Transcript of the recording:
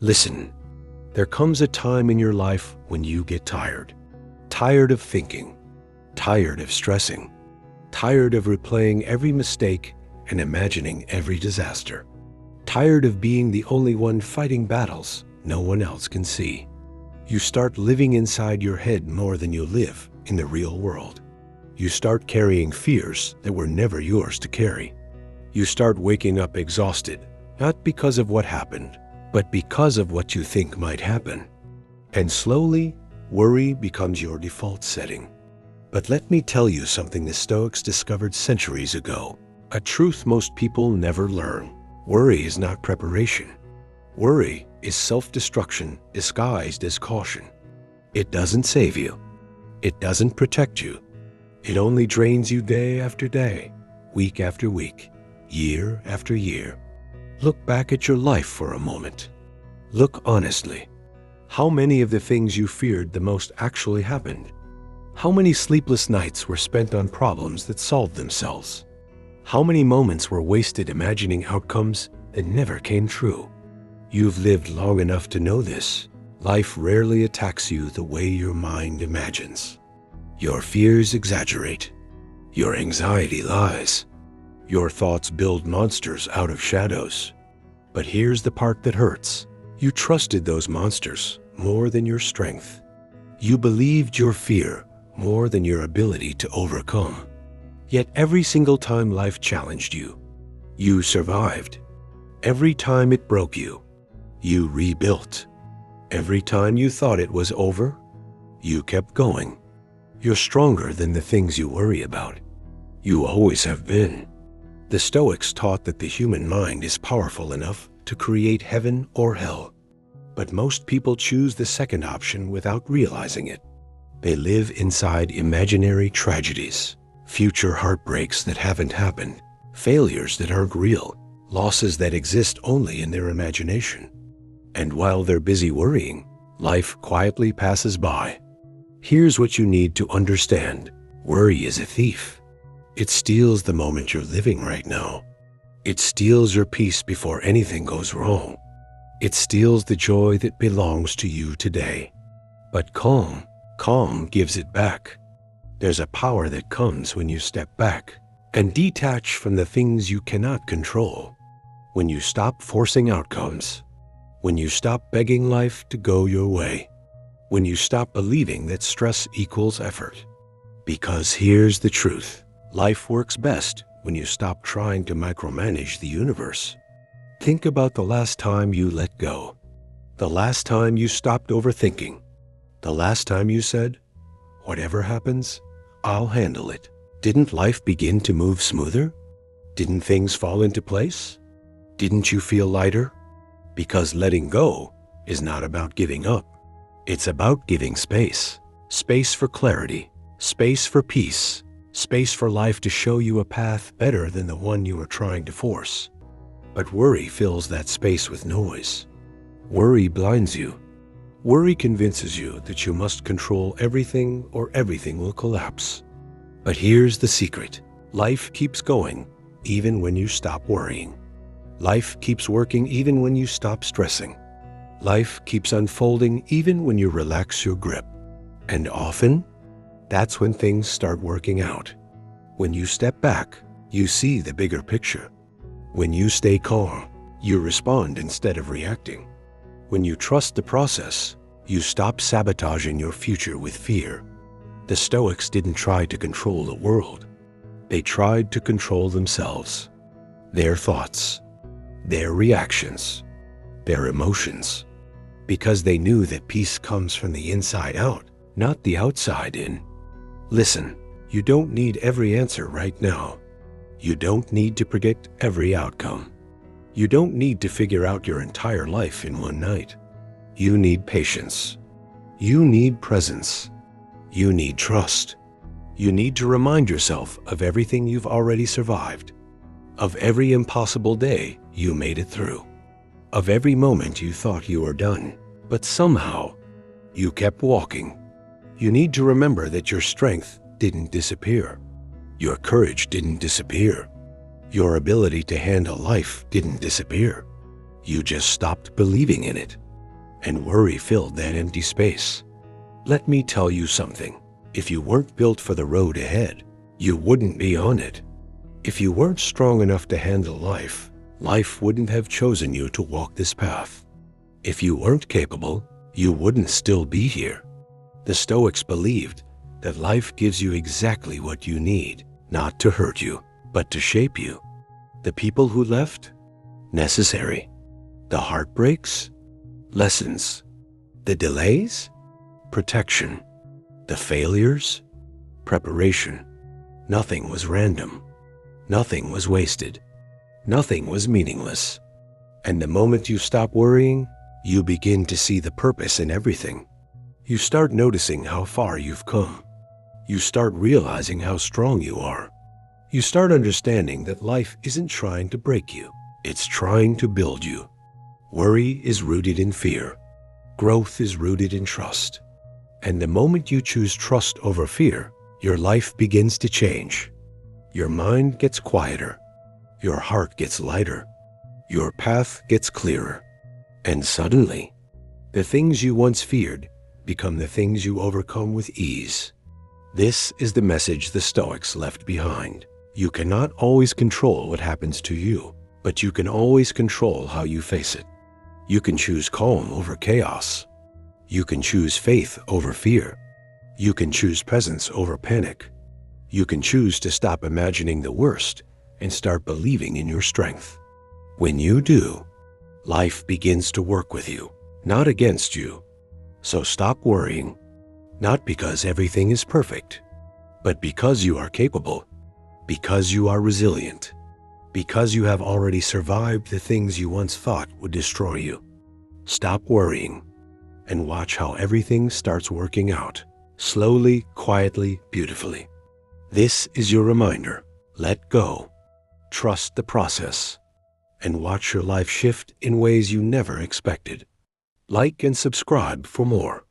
Listen, there comes a time in your life when you get tired. Tired of thinking, tired of stressing, tired of replaying every mistake and imagining every disaster. Tired of being the only one fighting battles no one else can see. You start living inside your head more than you live in the real world. You start carrying fears that were never yours to carry. You start waking up exhausted, not because of what happened, but because of what you think might happen. And slowly, worry becomes your default setting. But let me tell you something the Stoics discovered centuries ago, a truth most people never learn. Worry is not preparation. Worry is self-destruction disguised as caution. It doesn't save you. It doesn't protect you. It only drains you day after day, week after week, year after year. Look back at your life for a moment. Look honestly. How many of the things you feared the most actually happened? How many sleepless nights were spent on problems that solved themselves? How many moments were wasted imagining outcomes that never came true? You've lived long enough to know this. Life rarely attacks you the way your mind imagines. Your fears exaggerate. Your anxiety lies. Your thoughts build monsters out of shadows. But here's the part that hurts. You trusted those monsters more than your strength. You believed your fear more than your ability to overcome. Yet every single time life challenged you, you survived. Every time it broke you, you rebuilt. Every time you thought it was over, you kept going. You're stronger than the things you worry about. You always have been. The Stoics taught that the human mind is powerful enough to create heaven or hell. But most people choose the second option without realizing it. They live inside imaginary tragedies, future heartbreaks that haven't happened, failures that aren't real, losses that exist only in their imagination. And while they're busy worrying, life quietly passes by. Here's what you need to understand. Worry is a thief. It steals the moment you're living right now. It steals your peace before anything goes wrong. It steals the joy that belongs to you today. But calm gives it back. There's a power that comes when you step back and detach from the things you cannot control. When you stop forcing outcomes. When you stop begging life to go your way. When you stop believing that stress equals effort. Because here's the truth. Life works best when you stop trying to micromanage the universe. Think about the last time you let go. The last time you stopped overthinking. The last time you said, whatever happens, I'll handle it. Didn't life begin to move smoother? Didn't things fall into place? Didn't you feel lighter? Because letting go is not about giving up. It's about giving space. Space for clarity. Space for peace. Space for life to show you a path better than the one you were trying to force. But worry fills that space with noise. Worry blinds you. Worry convinces you that you must control everything or everything will collapse. But here's the secret. Life keeps going even when you stop worrying. Life keeps working even when you stop stressing. Life keeps unfolding even when you relax your grip. And often, that's when things start working out. When you step back, you see the bigger picture. When you stay calm, you respond instead of reacting. When you trust the process, you stop sabotaging your future with fear. The Stoics didn't try to control the world. They tried to control themselves, their thoughts, their reactions, their emotions, because they knew that peace comes from the inside out, not the outside in. Listen, you don't need every answer right now. You don't need to predict every outcome. You don't need to figure out your entire life in one night. You need patience. You need presence. You need trust. You need to remind yourself of everything you've already survived, of every impossible day you made it through, of every moment you thought you were done, but somehow you kept walking. You need to remember that your strength didn't disappear. Your courage didn't disappear. Your ability to handle life didn't disappear. You just stopped believing in it. and worry filled that empty space. Let me tell you something. If you weren't built for the road ahead, you wouldn't be on it. If you weren't strong enough to handle life, life wouldn't have chosen you to walk this path. If you weren't capable, you wouldn't still be here. The Stoics believed that life gives you exactly what you need, not to hurt you, but to shape you. The people who left? Necessary. The heartbreaks? Lessons. The delays? Protection. The failures? Preparation. Nothing was random. Nothing was wasted. Nothing was meaningless. And the moment you stop worrying, you begin to see the purpose in everything. You start noticing how far you've come. You start realizing how strong you are. You start understanding that life isn't trying to break you. It's trying to build you. Worry is rooted in fear. Growth is rooted in trust. And the moment you choose trust over fear, your life begins to change. Your mind gets quieter. Your heart gets lighter. Your path gets clearer. And suddenly, the things you once feared become the things you overcome with ease. This is the message the Stoics left behind. You cannot always control what happens to you, but you can always control how you face it. You can choose calm over chaos. You can choose faith over fear. You can choose presence over panic. You can choose to stop imagining the worst and start believing in your strength. When you do, life begins to work with you, not against you. So stop worrying, not because everything is perfect, but because you are capable, because you are resilient, because you have already survived the things you once thought would destroy you. Stop worrying and watch how everything starts working out, slowly, quietly, beautifully. This is your reminder. Let go, trust the process, and watch your life shift in ways you never expected. Like and subscribe for more.